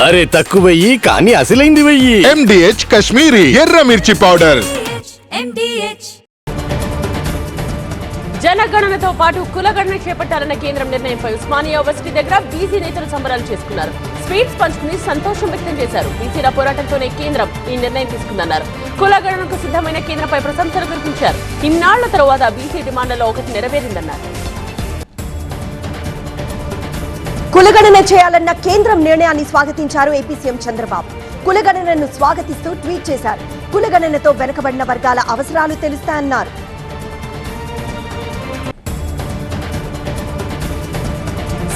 అరే తక్కువయ్యి కానీ అసలైంది వెయ్యి. MDH కాశ్మీరీ ఎర్ర మిర్చి పౌడర్. జనగణనతో పాటు కులగణన చేపట్టాలన్న కేంద్రం నిర్ణయంపై ఉస్మానియా యూనివర్సిటీ దగ్గర బీసీ నేతలు సంబరాలు చేసుకున్నారు. స్వీట్స్ పంచుకుని సంతోషం వ్యక్తం చేశారు. బీసీల పోరాటంతోనే కేంద్రం ఈ నిర్ణయం తీసుకుందన్నారు. కులగణనకు సిద్ధమైన కేంద్రంపై ప్రశంసలు కురిపించారు. ఇన్నాళ్ల తరువాత బీసీ డిమాండ్లలో ఒకటి నెరవేరిందన్నారు. కులగణన చేయాలన్న కేంద్రం నిర్ణయాన్ని స్వాగతించారు ఏపీ సీఎం చంద్రబాబు. కులగణనను స్వాగతిస్తూ ట్వీట్ చేశారు. కులగణనతో వెనుకబడిన వర్గాల అవసరాలు తెలుస్తాయన్నారు.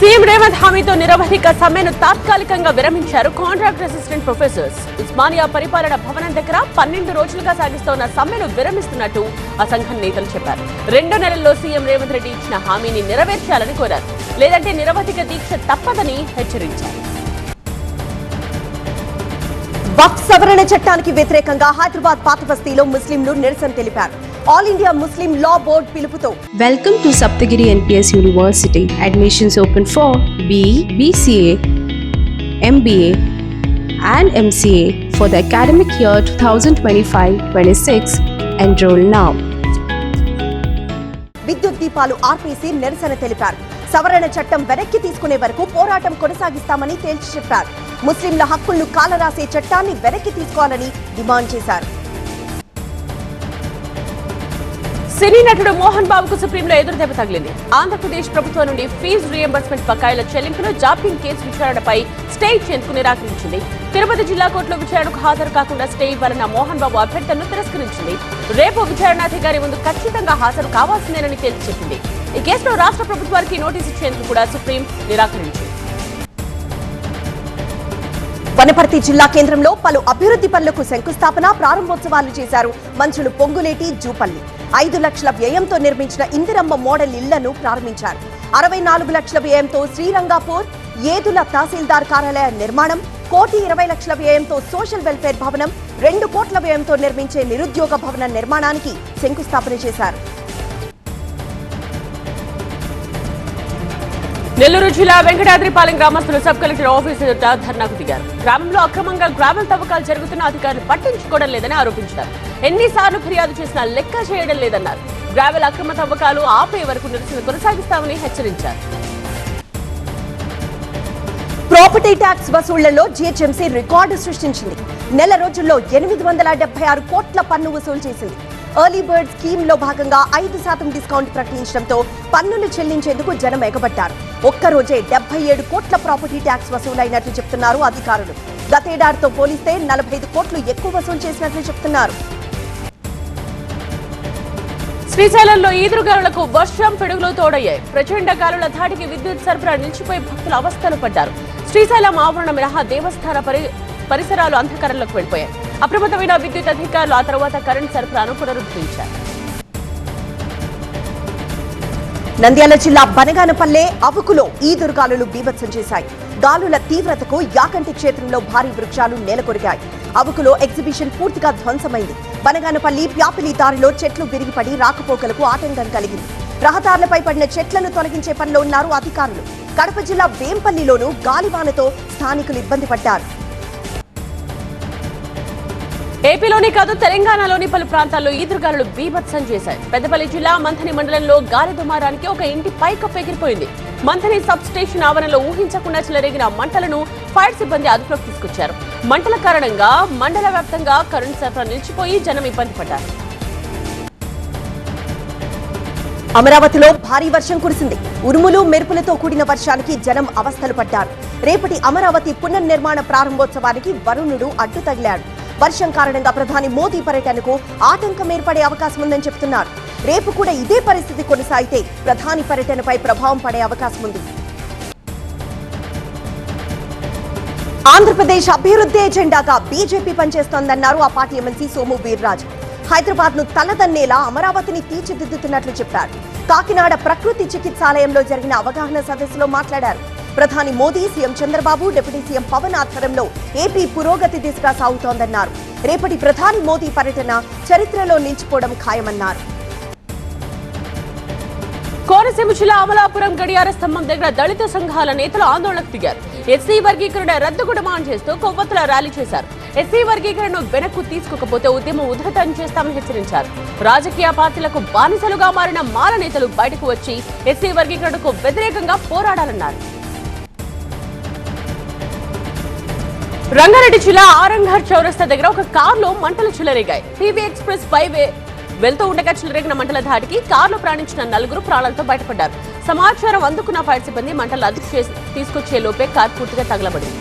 సీఎం రేవంత్ హామీతో నిరవధిక సమ్మెను తాత్కాలికంగా విరమించారు కాంట్రాక్ట్ అసిస్టెంట్ ప్రొఫెసర్స్. ఉస్మానియా పరిపాలన భవనం దగ్గర 12 రోజులుగా సాగిస్తున్న సమ్మెను విరమిస్తున్నట్టు ఆ సంఘం నేతలు చెప్పారు. 2 నెలల్లో సీఎం రేవంత్ రెడ్డి ఇచ్చిన హామీని నెరవేర్చాలని కోరారు. లేదంటే నిరవధిక దీక్ష తప్పదని హెచ్చరించారు. వక్ఫ్ సవరణ చట్టానికి వ్యతిరేకంగా హైదరాబాద్ పాత బస్తీలో ముస్లింలు నిరసన తెలిపారు. ఆల్ ఇండియా ముస్లిం లా బోర్డ్ పిలుపుతో Welcome to Saptagiri NPS University. Admissions open for BE, BCA, MBA and MCA for the academic year 2025-26. Enroll now. విద్యుత్ దీపాలు ఆర్పేసి నిరసన తెలిపారు. సవరణ చట్టం వెనక్కి తీసుకునే వరకు పోరాటం కొనసాగిస్తామని తేల్చి చెప్పారు. ముస్లింల హక్కులను కాలరాసే చట్టాన్ని వెనక్కి తీసుకోవాలని డిమాండ్ చేశారు. సినీ నటుడు మోహన్ బాబుకు సుప్రీంలో ఎదురుదెబ్బ తగిలింది. ఆంధ్రప్రదేశ్ ప్రభుత్వం నుండి ఫీజు రియంబర్స్మెంట్ బకాయిల చెల్లింపులో జాప్యం కేసు విచారణపై స్టే ఇచ్చేందుకు నిరాకరించింది. తిరుపతి జిల్లా కోర్టులో విచారణకు హాజరు కాకుండా స్టే ఇవ్వాలన్న మోహన్ బాబు అభ్యర్థనను తిరస్కరించింది. రేపు విచారణాధికారి ముందు ఖచ్చితంగా హాజరు కావాల్సిందేనని తేల్చి చెప్పింది. ఈ కేసులో రాష్ట్ర ప్రభుత్వానికి నోటీసు ఇచ్చేందుకు కూడా సుప్రీం నిరాకరించింది. వనపర్తి జిల్లా కేంద్రంలో పలు అభివృద్ధి పనులకు శంకుస్థాపన, ప్రారంభోత్సవాలు చేశారు మంత్రులు పొంగులేటి, జూపల్లి. 5 లక్షల వ్యయంతో నిర్మించిన ఇందిరమ్మ మోడల్ ఇళ్లను ప్రారంభించారు. 64 లక్షల వ్యయంతో శ్రీరంగాపూర్ ఏదుల తహసీల్దార్ కార్యాలయ నిర్మాణం, 1,20,00,000 వ్యయంతో సోషల్ వెల్ఫేర్ భవనం, 2 కోట్ల వ్యయంతో నిర్మించే నిరుద్యోగ భవన నిర్మాణానికి శంకుస్థాపన చేశారు. నెల్లూరు జిల్లా వెంకటాద్రిపాలెం గ్రామస్తులు సబ్ కలెక్టర్ ఆఫీసు ఎదుట ధర్నాకు దిగారు. గ్రామంలో అక్రమంగా గ్రావెల్ తవ్వకాలు జరుగుతున్న అధికారులు పట్టించుకోవడం లేదని ఆరోపించారు. ఎన్నిసార్లు ఫిర్యాదు చేసినా లెక్క చేయడం లేదన్నారు. గ్రావెల్ అక్రమ తవ్వకాలు ఆపే వరకు నిరసన కొనసాగిస్తామని హెచ్చరించారు. ప్రాపర్టీ ట్యాక్స్ వసూళ్లలో జీహెచ్ఎంసీ రికార్డు సృష్టించింది. నెల రోజుల్లో 876 కోట్ల పన్ను వసూలు చేసింది. ఎర్లీ బర్డ్ స్కీమ్ లో భాగంగా 5% డిస్కౌంట్ ప్రకటించడంతో పన్నులు చెల్లించేందుకు జనం ఎగబడ్డారు. ఒక్కరోజే 77 కోట్ల ప్రాపర్టీ ట్యాక్స్ వసూలైనట్లు చెప్తున్నారు అధికారులు. గతేడాదితో పోలిస్తే 45 కోట్లు ఎక్కువ వసూలు చేసినట్లు చెప్తున్నారు. శ్రీశైలంలో ఈదురుగాలులకు వర్షం, పిడుగులు తోడయ్యాయి. ప్రచండ గాలుల ధాటికి విద్యుత్ సరఫరా నిలిచిపోయి భక్తులు అవస్థలు పడ్డారు. శ్రీశైలం ఆవరణ మినహా దేవస్థాన పరిసరాలు అంధకారంలోకి వెళ్లిపోయాయి. అప్రమత్తమైన విద్యుత్ అధికారులు ఆ తర్వాత కరెంట్ సరఫరాను పునరుద్ధరించారు. నంద్యాల జిల్లా బనగానపల్లె అవుకులో ఈదురుగాలులు బీభత్సం చేశాయి. గాలుల తీవ్రతకు యాకంటి క్షేత్రంలో భారీ వృక్షాలు నేలకొరిగాయి. అవుకులో ఎగ్జిబిషన్ పూర్తిగా ధ్వంసమైంది. బనగానపల్లి ప్యాపిలి దారిలో చెట్లు విరిగిపడి రాకపోకలకు ఆటంకం కలిగింది. రహదారులపై పడిన చెట్లను తొలగించే పనిలో ఉన్నారు అధికారులు. కడప జిల్లా వేంపల్లిలోనూ గాలివానతో స్థానికులు ఇబ్బంది పడ్డారు. ఏపీలోనే కాదు తెలంగాణలోని పలు ప్రాంతాల్లో ఈదురుగాలులు బీభత్సం చేశాయి. పెద్దపల్లి జిల్లా మంథని మండలంలో గాలి దుమారానికి ఒక ఇంటి పైకప్పు ఎగిరిపోయింది. మంథని సబ్ స్టేషన్ ఆవరణలో ఊహించకుండా చెలరేగిన మంటలను ఫైర్ సిబ్బంది అదుపులోకి తీసుకొచ్చారు. మంటల కారణంగా మండల వ్యాప్తంగా కరెంట్ సరఫరా నిలిచిపోయి జనం ఇబ్బంది పడ్డారు. అమరావతిలో భారీ వర్షం కురిసింది. ఉరుములు, మెరుపులతో కూడిన వర్షానికి జనం అవస్థలు పడ్డారు. రేపటి అమరావతి పునర్నిర్మాణ ప్రారంభోత్సవానికి వరుణుడు అడ్డు తగిలాడు. వర్షం కారణంగా ప్రధాని మోదీ పర్యటనకు ఆటంకం ఏర్పడే అవకాశం ఉందని చెప్తున్నారు. రేపు కూడా ఇదే పరిస్థితి కొనసాగితే ప్రధాని పర్యటనపై ప్రభావం పడే అవకాశం ఉంది. ఆంధ్రప్రదేశ్ అభివృద్ధి ఎజెండాగా బీజేపీ పనిచేస్తోందన్నారు ఆ పార్టీ ఎమ్మెల్సీ సోము వీర్రాజు. హైదరాబాద్ ను తలదన్నేలా అమరావతిని తీర్చిదిద్దుతున్నట్లు చెప్పారు. కాకినాడ ప్రకృతి చికిత్సాలయంలో జరిగిన అవగాహన సదస్సులో మాట్లాడారు. ప్రధాని Modi, CM Chandrababu, deputy CM Pawan ఆధ్వర్యంలో ఏపీ పురోగతి దిశగా సాగుతోందన్నారు. రేపటి ప్రధాని మోదీ పర్యటన చరిత్రలో నిలిచిపోవడం ఖాయమన్నారు. కోనసీమ జిల్లా అమలాపురం గడియార స్తంభం దగ్గర దళిత సంఘాల నేతలు ఆందోళనకు దిగారు. ఎస్సీ వర్గీకరణ రద్దుకు డిమాండ్ చేస్తూ కొవ్వొత్తుల ర్యాలీ చేశారు. ఎస్సీ వర్గీకరణను వెనక్కు తీసుకోకపోతే ఉద్యమం ఉధృతం చేస్తామని హెచ్చరించారు. రాజకీయ పార్టీలకు బానిసలుగా మారిన మాల నేతలు బయటకు వచ్చి ఎస్సీ వర్గీకరణకు వ్యతిరేకంగా పోరాడాలన్నారు. రంగారెడ్డి జిల్లా ఆరంఘర్ చౌరస్తా దగ్గర ఒక కారులో మంటలు చెలరేగాయి. టీవీ ఎక్స్ప్రెస్ బైవే వెళ్తూ ఉండగా చెలరేగిన మంటల ధాటికి కారులో ప్రయాణించిన 4 ప్రాణాలతో బయటపడ్డారు. సమాచారం అందుకున్న ఫైర్ సిబ్బంది మంటలు అదుపు తీసుకొచ్చే లోపే కారు పూర్తిగా తగలబడింది.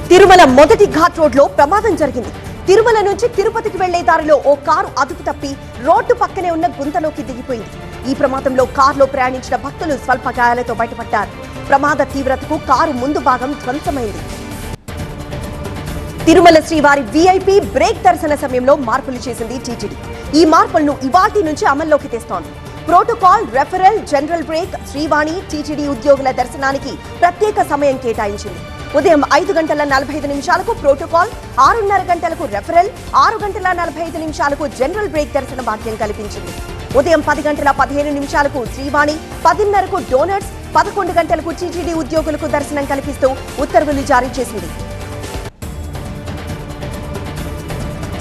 తిరుమల మొదటి ఘాట్ రోడ్ లో ప్రమాదం జరిగింది. తిరుమల నుంచి తిరుపతికి వెళ్లే దారిలో ఓ కారు అదుపు తప్పి రోడ్డు పక్కనే ఉన్న గుంతలోకి దిగిపోయింది. ఈ ప్రమాదంలో కారులో ప్రయాణించిన భక్తులు స్వల్ప గాయాలతో బయటపడ్డారు. ప్రమాద తీవ్రతకు కారు ముందు భాగం ధ్వంసమైంది. తిరుమల శ్రీవారి వీఐపీ బ్రేక్ దర్శన సమయంలో మార్పులు చేసింది టీటీడీ. ఈ మార్పులను ఇవాల్టి నుంచి అమల్లోకి తెస్తోంది. Protocol, referral, general break, Srivani, TTD ఉద్యోగుల దర్శనానికి ప్రత్యేక సమయం కేటాయించింది. ఉదయం 5:45 ప్రోటోకాల్, 6:30 గంటలకు రెఫరల్, 6:45 జనరల్ బ్రేక్ దర్శన భాగ్యం కల్పించింది. ఉదయం 10:15 శ్రీవాణి, 10:30 డోనర్స్, 11 గంటలకు టీటీడీ ఉద్యోగులకు దర్శనం కల్పిస్తూ ఉత్తర్వులు జారీ చేసింది.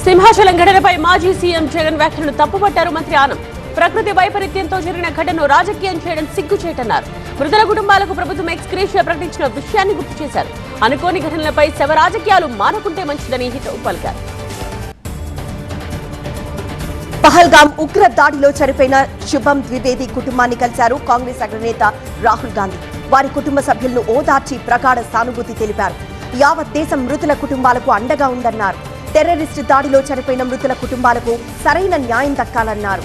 సింహాచలం ఘటనపై మాజీ సీఎం జగన్ వ్యాఖ్యలను తప్పుపట్టారు మంత్రి ఆనం. ప్రకృతి వైపరీత్యంతో జరిగిన ఘటనను రాజకీయం చేయడం సిగ్గుచేటన్నారు. మృతుల కుటుంబాలకు ప్రభుత్వం ఎక్స్గ్రేషియా ప్రకటించిన విషయాన్ని గుర్తు చేశారు. అనుకోని ఘటనలపై శవ రాజకీయాలు మానుకుంటే మంచిదని హితవు పలికారు. పహల్గాం ఉగ్ర దాడిలో చనిపోయిన శుభం ద్వివేది కుటుంబాన్ని కలిశారు కాంగ్రెస్ అగ్రనేత రాహుల్ గాంధీ. వారి కుటుంబ సభ్యులను ఓదార్చి ప్రగాఢ సానుభూతి తెలిపారు. యావత్ దేశం మృతుల కుటుంబాలకు అండగా ఉందన్నారు. టెర్రరిస్టు దాడిలో చనిపోయిన మృతుల కుటుంబాలకు సరైన న్యాయం దక్కాలన్నారు.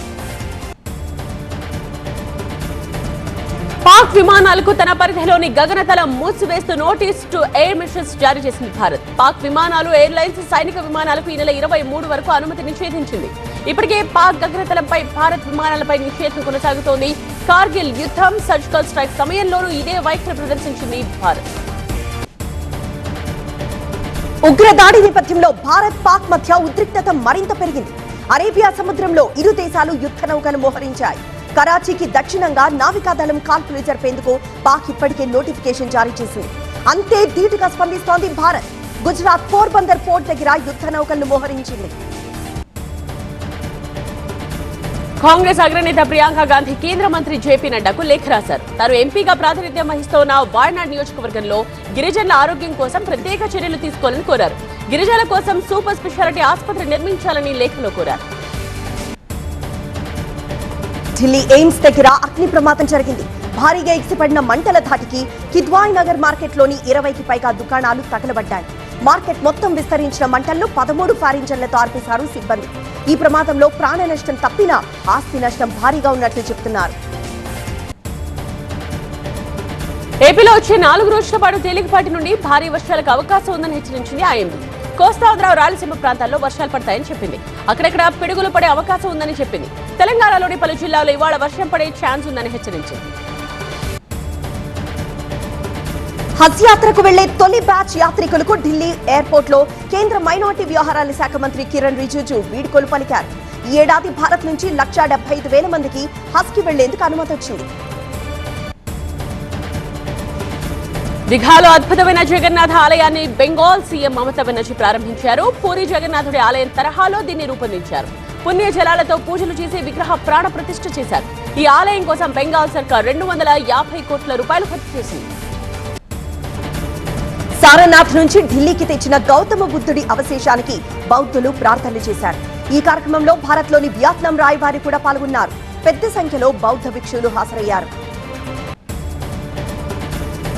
పాక్ విమానాలకు తన పరిధిలోని గగనతలం మూసివేస్తూ నోటీస్ టు ఎయిర్ మిషన్స్ జారీ చేసింది భారత్. పాక్ విమానాలు, ఎయిర్లైన్స్, సైనిక విమానాలకు ఈ నెల 23 వరకు అనుమతి నిషేధించింది. ఇప్పటికే పాక్ గగనతలంపై భారత్ విమానాలపై నిషేధం కొనసాగుతోంది. కార్గిల్ యుద్ధం, సర్జికల్ స్ట్రైక్ సమయంలోనూ ఇదే వైఖరి ప్రదర్శించింది భారత్. ఉగ్రదాడి నేపథ్యంలో భారత్ పాక్ మధ్య ఉద్రిక్తత మరింత పెరిగింది. అరేబియా సముద్రంలో ఇరు దేశాలు యుద్ధ నౌకలు మోహరించాయి. కరాచీకి దక్షిణంగా నావికాదళం కాల్పులు జరిపేందుకు పాక్ ఇప్పటికే నోటిఫికేషన్ జారీ చేసింది. అంతే ధీటుగా స్పందిస్తోంది భారత్. గుజరాత్ పోర్బందర్ పోర్ట్ దగ్గర యుద్ధ నౌకలను మోహరించింది. కాంగ్రెస్ అగ్రనేత ప్రియాంక గాంధీ కేంద్ర మంత్రి జేపీ నడ్డాకు లేఖ రాశారు. తాను ఎంపీగా ప్రాతినిధ్యం వహిస్తున్న వాయనాడ్ నియోజకవర్గంలో గిరిజనుల ఆరోగ్యం కోసం ప్రత్యేక చర్యలు తీసుకోవాలని కోరారు. గిరిజనుల కోసం సూపర్ స్పెషాలిటీ ఆసుపత్రి నిర్మించాలని లేఖలో కోరారు. ఢిల్లీ ఎయిమ్స్ దగ్గర అగ్ని ప్రమాదం జరిగింది. భారీగా ఎగిసిపడిన మంటల ధాటికి కిద్వాయ్ నగర్ మార్కెట్లోని 20కి పైగా దుకాణాలు తగలబడ్డాయి. మార్కెట్ మొత్తం విస్తరించిన మంటలను 13 ఫైర్ ఇంజన్లతో ఆర్పేశారు సిబ్బంది. ఈ ప్రమాదంలో ప్రాణ నష్టం తప్పినా ఆస్తి నష్టం భారీగా ఉన్నట్లు చెబుతున్నారు. ఏపీలో వచ్చే 4 రోజుల పాటు తేలికపాటి నుండి భారీ వర్షాలకు అవకాశం ఉందని హెచ్చరించింది ఐఎండీ. కోస్తాంధ్ర, రాయలసీమ ప్రాంతాల్లో వర్షాలు పడతాయని చెప్పింది. అక్కడక్కడ పిడుగులు పడే అవకాశం ఉందని చెప్పింది. తెలంగాణలోని పలు జిల్లాల్లో ఇవాళ వర్షం పడే ఛాన్స్ ఉందని హెచ్చరించింది. హజ్ యాత్రకు వెళ్లే తొలి బ్యాచ్ యాత్రికులకు ఢిల్లీ ఎయిర్పోర్ట్ లో కేంద్ర మైనార్టీ వ్యవహారాల శాఖ మంత్రి కిరణ్ రిజిజు వీడ్కోలు పలికారు. ఈ ఏడాది భారత్ నుంచి 1,75,000 మందికి హజ్ కి వెళ్లేందుకు అనుమతి వచ్చింది. దిఘాలో అద్భుతమైన జగన్నాథ ఆలయాన్ని బెంగాల్ సీఎం మమతా బెనర్జీ ప్రారంభించారు. పూరి జగన్నాథుడి ఆలయం తరహాలో దీన్ని రూపొందించారు. పుణ్య జలాలతో పూజలు చేసి విగ్రహ ప్రాణ ప్రతిష్ఠ చేశారు. ఈ ఆలయం కోసం బెంగాల్ సర్కార్ 250 కోట్ల రూపాయలు ఖర్చు చేసింది. సారనాథ్ నుంచి ఢిల్లీకి తెచ్చిన గౌతమ బుద్ధుడి అవశేషానికి బౌద్ధులు ప్రార్థనలు చేశారు. ఈ కార్యక్రమంలో భారత్లోని వియత్నాం రాయబారి కూడా పాల్గొన్నారు. పెద్ద సంఖ్యలో బౌద్ధ భిక్షువులు హాజరయ్యారు.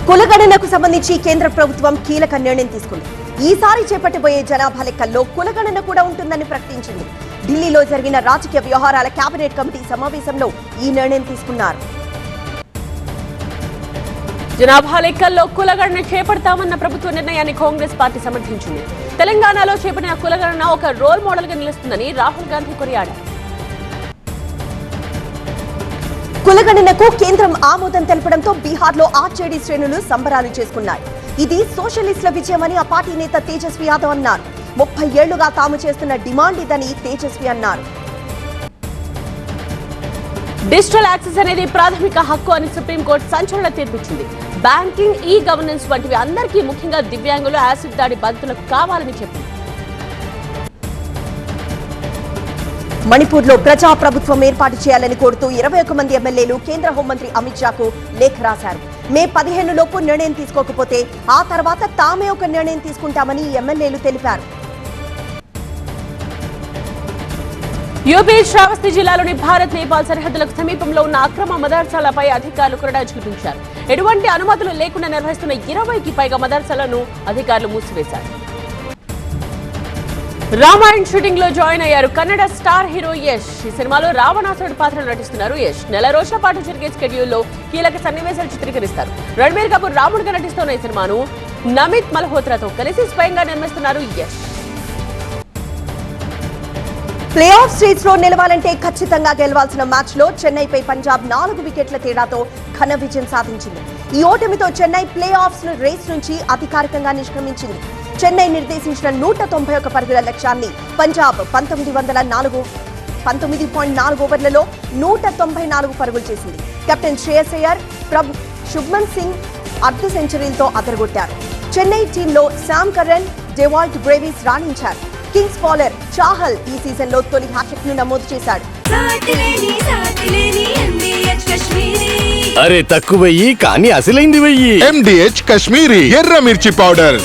కులగణనకు సంబంధించి కేంద్ర ప్రభుత్వం కీలక నిర్ణయం తీసుకుంది. ఈసారి చేపట్టబోయే జనాభా లెక్కల్లో కులగణన కూడా ఉంటుందని ప్రకటించింది. ఢిల్లీలో జరిగిన రాజకీయ వ్యవహారాల కేబినెట్ కమిటీ సమావేశంలో ఈ నిర్ణయం తీసుకున్నారు. జనాభా లెక్కల్లో కులగణన చేపడతామన్న ప్రభుత్వ నిర్ణయాన్ని కాంగ్రెస్ పార్టీ సమర్థించింది. తెలంగాణలో చేపట్టిన కులగణన ఒక రోల్ మోడల్ గా నిలుస్తుందని రాహుల్ గాంధీ కొనియాడారు. కులగణనకు కేంద్రం ఆమోదం తెలపడంతో బీహార్లో ఆర్జేడీ శ్రేణులు సంబరాలు చేసుకున్నాయి. ఇది సోషలిస్టుల విజయమని ఆ పార్టీ నేత తేజస్వి యాదవ్ అన్నారు. 30 ఏళ్లుగా తాము చేస్తున్న డిమాండ్ ఇదని తేజస్వి అన్నారు. డిజిటల్ యాక్సెస్ అనేది ప్రాథమిక హక్కు అని సుప్రీంకోర్టు సంచలన తీర్పిచ్చింది. బ్యాంకింగ్, ఈ గవర్నెన్స్ వంటివి అందరికీ, ముఖ్యంగా దివ్యాంగులు, యాసిడ్ దాడి బాధితులకు కావాలని చెప్పింది. మణిపూర్లో ప్రజా ప్రభుత్వం ఏర్పాటు చేయాలని కోరుతూ 21 మంది ఎమ్మెల్యేలు కేంద్ర హోంమంత్రి అమిత్ షాకు లేఖ రాశారు. మే 15 లోపు నిర్ణయం తీసుకోకపోతే ఆ తర్వాత తామే ఒక నిర్ణయం తీసుకుంటామని ఎమ్మెల్యేలు తెలిపారు. యూపీ శ్రావస్తి జిల్లాలోని భారత్ నేపాల్ సరిహద్దులకు సమీపంలో ఉన్న అక్రమ మదర్సాలపై అధికారులు కొరడా చూపించారు. ఎటువంటి అనుమతులు లేకుండా నిర్వహిస్తున్న 20కి పైగా మదర్సాలను అధికారులు మూసివేశారు. రామాయణ్ షూటింగ్ లో జాయిన్ అయ్యారు కన్నడ స్టార్ హీరో యష్. ఈ సినిమాలో రావణాసురుడి పాత్రలో నటిస్తున్నారు యష్. నెల రోజుల పాటు జరిగే షెడ్యూల్లో కీలక సన్నివేశాలు చిత్రీకరిస్తారు. రణబీర్ కపూర్ రాముడిగా నటిస్తున్న ఈ సినిమాను నమిత్ మల్హోత్రాతో కలిసి స్వయంగా నిర్మిస్తున్నారు యష్. ప్లే ఆఫ్ స్టేజ్ లో నిలవాలంటే ఖచ్చితంగా గెలవాల్సిన మ్యాచ్ లో చెన్నైపై పంజాబ్ 4 వికెట్ల తేడాతో ఘన విజయం సాధించింది. ఈ ఓటమితో చెన్నై ప్లే ఆఫ్స్ రేస్ నుంచి అధికారికంగా నిష్క్రమించింది. చెన్నై నిర్దేశించిన 191 పరుగుల లక్ష్యాన్ని పంజాబ్ 19.4 ఓవర్లలో 194 పరుగులు చేసింది. కెప్టెన్ శ్రేయస్ అయ్యర్, శుభ్మన్ సింగ్ అర్ధ సెంచరీలతో అదరగొట్టారు. చెన్నై టీంలో శామ్ కరన్, డెవాల్ట్ బ్రేవిస్ రాణించారు. కింగ్స్ బౌలర్ చాహల్ ఈ సీజన్ లో తొలి హ్యాట్రిక్ ను నమోదు చేశాడు. అరే తక్కువయ్యి కానీ అసలైంది వెయ్యి. MDH కాశ్మీరీ ఎర్ర మిర్చి పౌడర్.